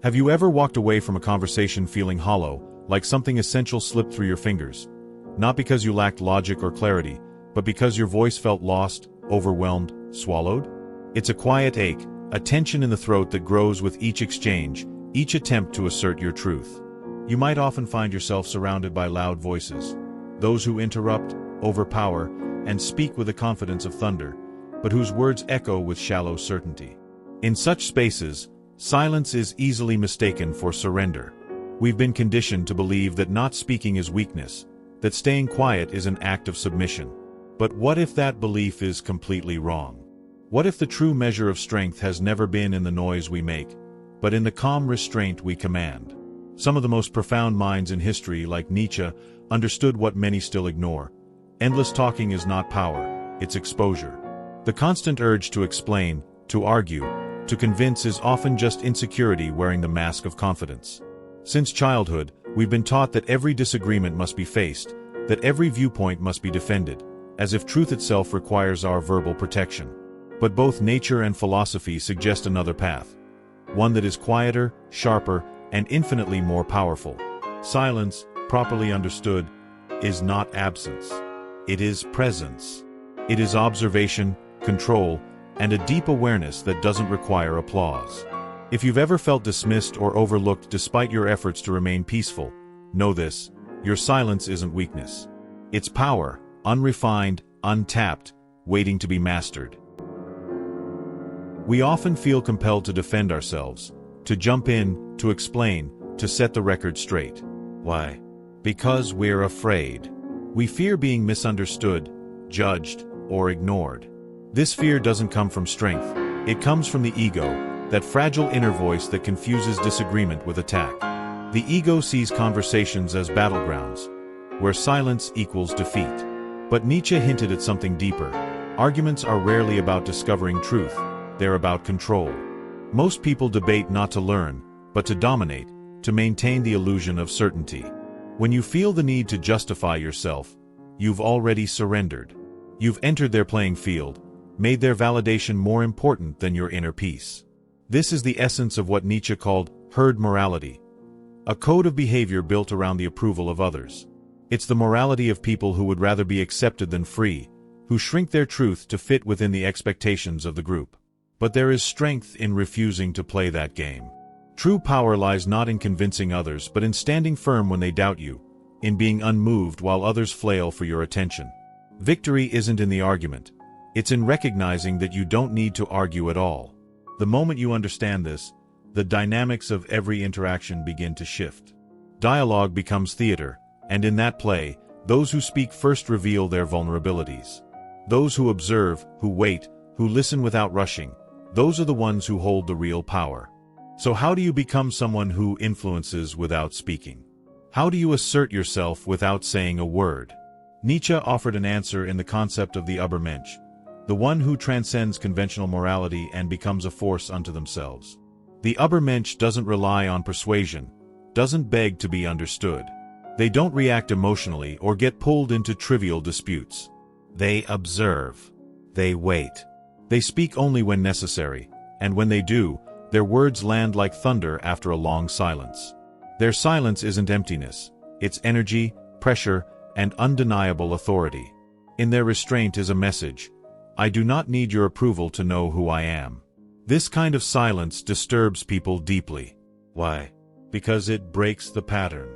Have you ever walked away from a conversation feeling hollow, like something essential slipped through your fingers? Not because you lacked logic or clarity, but because your voice felt lost, overwhelmed, swallowed? It's a quiet ache, a tension in the throat that grows with each exchange, each attempt to assert your truth. You might often find yourself surrounded by loud voices, those who interrupt, overpower, and speak with the confidence of thunder, but whose words echo with shallow certainty. In such spaces, silence is easily mistaken for surrender. We've been conditioned to believe that not speaking is weakness, that staying quiet is an act of submission. But what if that belief is completely wrong? What if the true measure of strength has never been in the noise we make, but in the calm restraint we command? Some of the most profound minds in history, like Nietzsche, understood what many still ignore. Endless talking is not power, it's exposure. The constant urge to explain, to argue, to convince is often just insecurity wearing the mask of confidence. Since childhood, we've been taught that every disagreement must be faced, that every viewpoint must be defended, as if truth itself requires our verbal protection. But both nature and philosophy suggest another path, one that is quieter, sharper, and infinitely more powerful. Silence, properly understood, is not absence. It is presence. It is observation, control, and a deep awareness that doesn't require applause. If you've ever felt dismissed or overlooked despite your efforts to remain peaceful, know this: your silence isn't weakness. It's power, unrefined, untapped, waiting to be mastered. We often feel compelled to defend ourselves, to jump in, to explain, to set the record straight. Why? Because we're afraid. We fear being misunderstood, judged, or ignored. This fear doesn't come from strength. It comes from the ego, that fragile inner voice that confuses disagreement with attack. The ego sees conversations as battlegrounds, where silence equals defeat. But Nietzsche hinted at something deeper. Arguments are rarely about discovering truth, they're about control. Most people debate not to learn, but to dominate, to maintain the illusion of certainty. When you feel the need to justify yourself, you've already surrendered. You've entered their playing field, made their validation more important than your inner peace. This is the essence of what Nietzsche called herd morality, a code of behavior built around the approval of others. It's the morality of people who would rather be accepted than free, who shrink their truth to fit within the expectations of the group. But there is strength in refusing to play that game. True power lies not in convincing others, but in standing firm when they doubt you, in being unmoved while others flail for your attention. Victory isn't in the argument. It's in recognizing that you don't need to argue at all. The moment you understand this, the dynamics of every interaction begin to shift. Dialogue becomes theater, and in that play, those who speak first reveal their vulnerabilities. Those who observe, who wait, who listen without rushing, those are the ones who hold the real power. So how do you become someone who influences without speaking? How do you assert yourself without saying a word? Nietzsche offered an answer in the concept of the Upper Mench, the one who transcends conventional morality and becomes a force unto themselves. The Upper Mensch doesn't rely on persuasion, doesn't beg to be understood. They don't react emotionally or get pulled into trivial disputes. They observe. They wait. They speak only when necessary, and when they do, their words land like thunder after a long silence. Their silence isn't emptiness, it's energy, pressure, and undeniable authority. In their restraint is a message: I do not need your approval to know who I am. This kind of silence disturbs people deeply. Why? Because it breaks the pattern.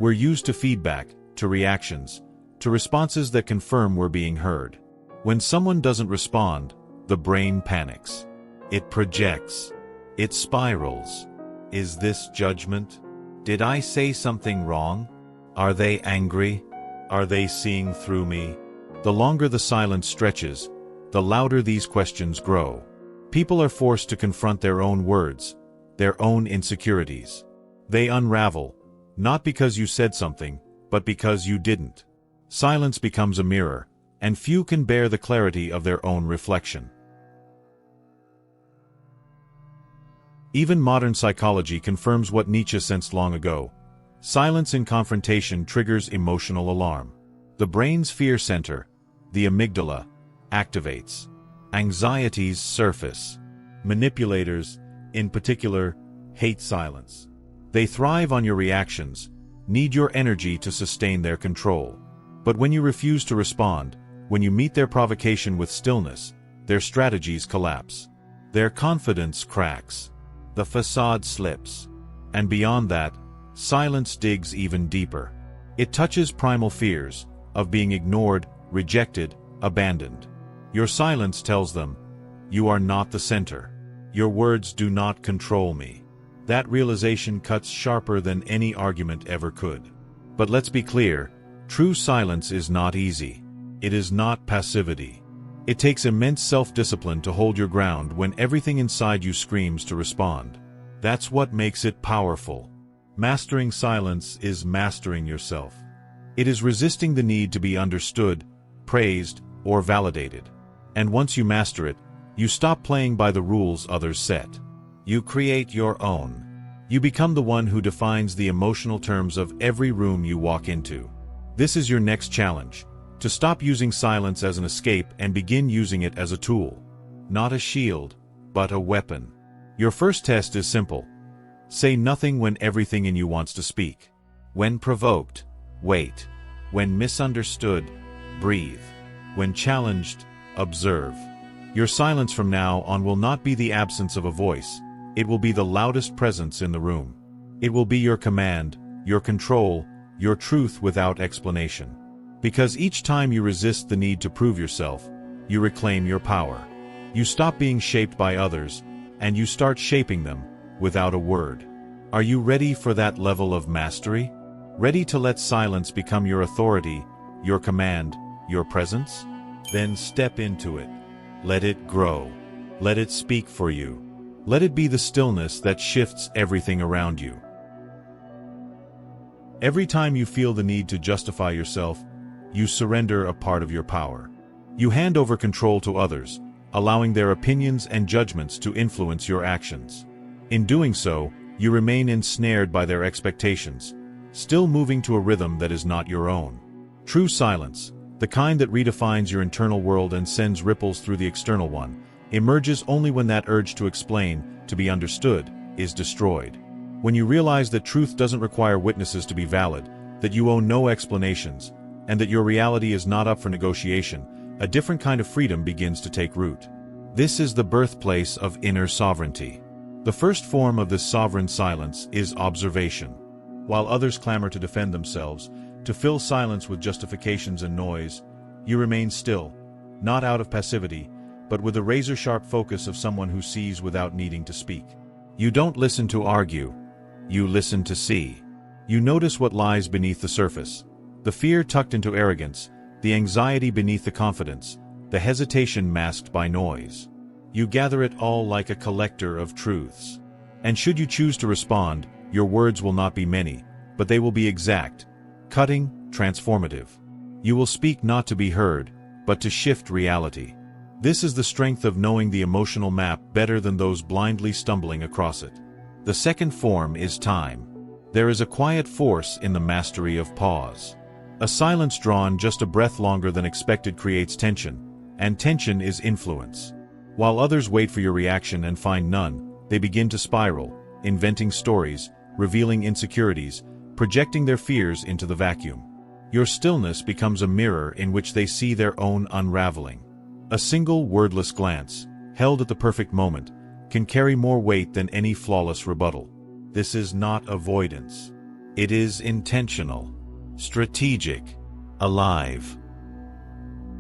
We're used to feedback, to reactions, to responses that confirm we're being heard. When someone doesn't respond, the brain panics. It projects. It spirals. Is this judgment? Did I say something wrong? Are they angry? Are they seeing through me? The longer the silence stretches, the louder these questions grow. People are forced to confront their own words, their own insecurities. They unravel, not because you said something, but because you didn't. Silence becomes a mirror, and few can bear the clarity of their own reflection. Even modern psychology confirms what Nietzsche sensed long ago. Silence in confrontation triggers emotional alarm. The brain's fear center, the amygdala, activates. Anxieties surface. Manipulators, in particular, hate silence. They thrive on your reactions, need your energy to sustain their control. But when you refuse to respond, when you meet their provocation with stillness, their strategies collapse. Their confidence cracks. The facade slips. And beyond that, silence digs even deeper. It touches primal fears of being ignored, rejected, abandoned. Your silence tells them, "You are not the center. Your words do not control me." That realization cuts sharper than any argument ever could. But let's be clear, true silence is not easy. It is not passivity. It takes immense self-discipline to hold your ground when everything inside you screams to respond. That's what makes it powerful. Mastering silence is mastering yourself. It is resisting the need to be understood, praised, or validated. And once you master it, you stop playing by the rules others set. You create your own. You become the one who defines the emotional terms of every room you walk into. This is your next challenge, to stop using silence as an escape and begin using it as a tool. Not a shield, but a weapon. Your first test is simple. Say nothing when everything in you wants to speak. When provoked, wait. When misunderstood, breathe. When challenged, observe. Your silence from now on will not be the absence of a voice. It will be the loudest presence in the room. It will be your command, your control, your truth without explanation. Because each time you resist the need to prove yourself, you reclaim your power. You stop being shaped by others, and you start shaping them without a word. Are you ready for that level of mastery? Ready to let silence become your authority, your command, your presence? Then step into it. Let it grow. Let it speak for you. Let it be the stillness that shifts everything around you. Every time you feel the need to justify yourself, you surrender a part of your power. You hand over control to others, allowing their opinions and judgments to influence your actions. In doing so, you remain ensnared by their expectations, still moving to a rhythm that is not your own. True silence, the kind that redefines your internal world and sends ripples through the external one, emerges only when that urge to explain, to be understood, is destroyed. When you realize that truth doesn't require witnesses to be valid, that you owe no explanations, and that your reality is not up for negotiation, a different kind of freedom begins to take root. This is the birthplace of inner sovereignty. The first form of this sovereign silence is observation. While others clamor to defend themselves, to fill silence with justifications and noise, you remain still, not out of passivity, but with the razor-sharp focus of someone who sees without needing to speak. You don't listen to argue. You listen to see. You notice what lies beneath the surface. The fear tucked into arrogance, the anxiety beneath the confidence, the hesitation masked by noise. You gather it all like a collector of truths. And should you choose to respond, your words will not be many, but they will be exact, cutting, transformative. You will speak not to be heard, but to shift reality. This is the strength of knowing the emotional map better than those blindly stumbling across it. The second form is time. There is a quiet force in the mastery of pause. A silence drawn just a breath longer than expected creates tension, and tension is influence. While others wait for your reaction and find none, they begin to spiral, inventing stories, revealing insecurities, projecting their fears into the vacuum. Your stillness becomes a mirror in which they see their own unraveling. A single wordless glance, held at the perfect moment, can carry more weight than any flawless rebuttal. This is not avoidance. It is intentional, strategic, alive.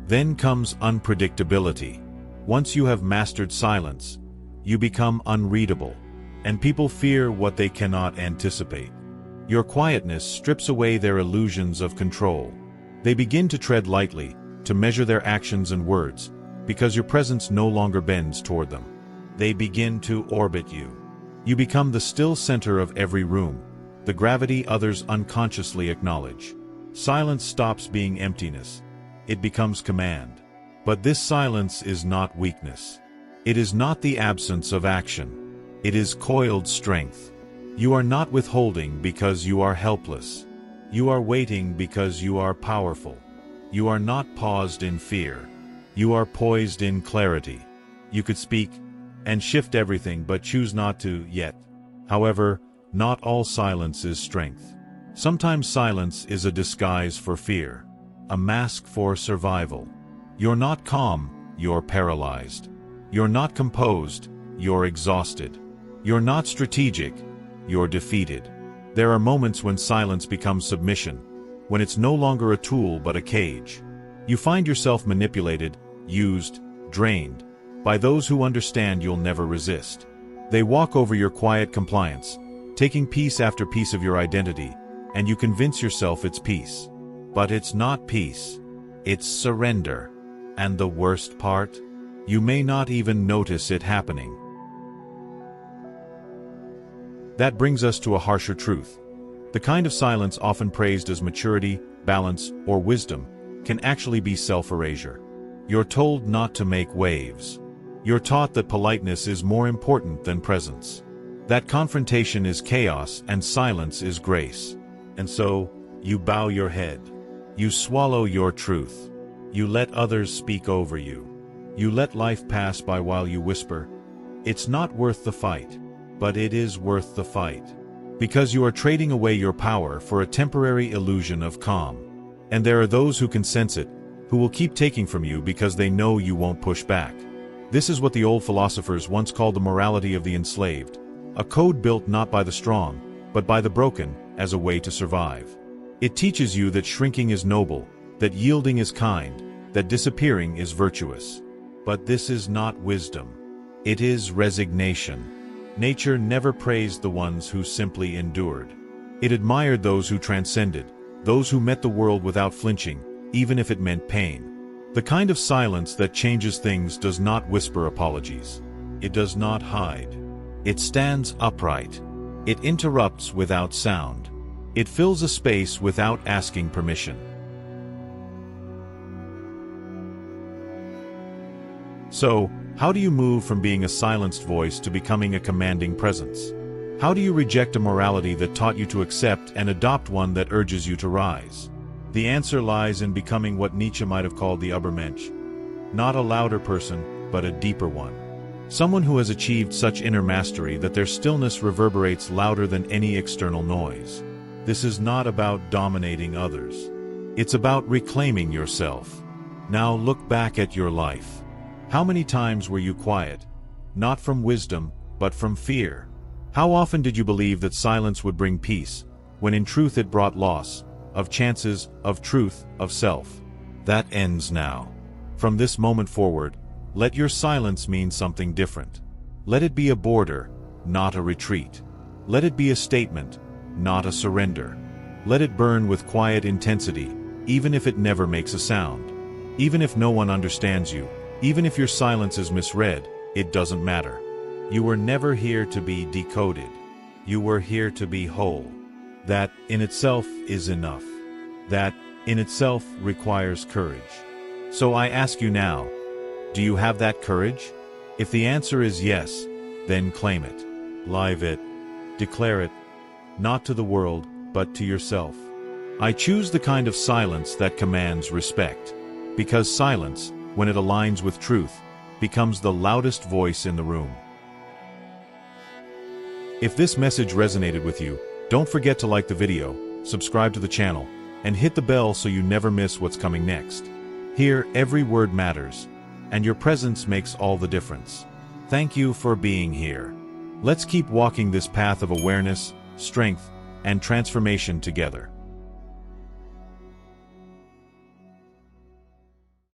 Then comes unpredictability. Once you have mastered silence, you become unreadable, and people fear what they cannot anticipate. Your quietness strips away their illusions of control. They begin to tread lightly, to measure their actions and words, because your presence no longer bends toward them. They begin to orbit you. You become the still center of every room, the gravity others unconsciously acknowledge. Silence stops being emptiness. It becomes command. But this silence is not weakness. It is not the absence of action. It is coiled strength. You are not withholding because you are helpless. You are waiting because you are powerful. You are not paused in fear. You are poised in clarity. You could speak and shift everything but choose not to yet. However, not all silence is strength. Sometimes silence is a disguise for fear, a mask for survival. You're not calm, you're paralyzed. You're not composed, you're exhausted. You're not strategic, you're defeated. There are moments when silence becomes submission, when it's no longer a tool but a cage. You find yourself manipulated, used, drained, by those who understand you'll never resist. They walk over your quiet compliance, taking piece after piece of your identity, and you convince yourself it's peace. But it's not peace. It's surrender. And the worst part? You may not even notice it happening. That brings us to a harsher truth. The kind of silence often praised as maturity, balance, or wisdom can actually be self-erasure. You're told not to make waves. You're taught that politeness is more important than presence. That confrontation is chaos and silence is grace. And so, you bow your head. You swallow your truth. You let others speak over you. You let life pass by while you whisper, "It's not worth the fight." But it is worth the fight. Because you are trading away your power for a temporary illusion of calm. And there are those who can sense it, who will keep taking from you because they know you won't push back. This is what the old philosophers once called the morality of the enslaved, a code built not by the strong, but by the broken, as a way to survive. It teaches you that shrinking is noble, that yielding is kind, that disappearing is virtuous. But this is not wisdom. It is resignation. Nature never praised the ones who simply endured. It admired those who transcended, those who met the world without flinching, even if it meant pain. The kind of silence that changes things does not whisper apologies. It does not hide. It stands upright. It interrupts without sound. It fills a space without asking permission. So, how do you move from being a silenced voice to becoming a commanding presence? How do you reject a morality that taught you to accept and adopt one that urges you to rise? The answer lies in becoming what Nietzsche might have called the Upper Mench. Not a louder person, but a deeper one. Someone who has achieved such inner mastery that their stillness reverberates louder than any external noise. This is not about dominating others. It's about reclaiming yourself. Now look back at your life. How many times were you quiet? Not from wisdom, but from fear. How often did you believe that silence would bring peace, when in truth it brought loss, of chances, of truth, of self? That ends now. From this moment forward, let your silence mean something different. Let it be a border, not a retreat. Let it be a statement, not a surrender. Let it burn with quiet intensity, even if it never makes a sound. Even if no one understands you, even if your silence is misread, it doesn't matter. You were never here to be decoded. You were here to be whole. That, in itself, is enough. That, in itself, requires courage. So I ask you now, do you have that courage? If the answer is yes, then claim it. Live it. Declare it. Not to the world, but to yourself. I choose the kind of silence that commands respect. Because silence, when it aligns with truth, becomes the loudest voice in the room. If this message resonated with you, don't forget to like the video, subscribe to the channel, and hit the bell so you never miss what's coming next. Here, every word matters, and your presence makes all the difference. Thank you for being here. Let's keep walking this path of awareness, strength, and transformation together.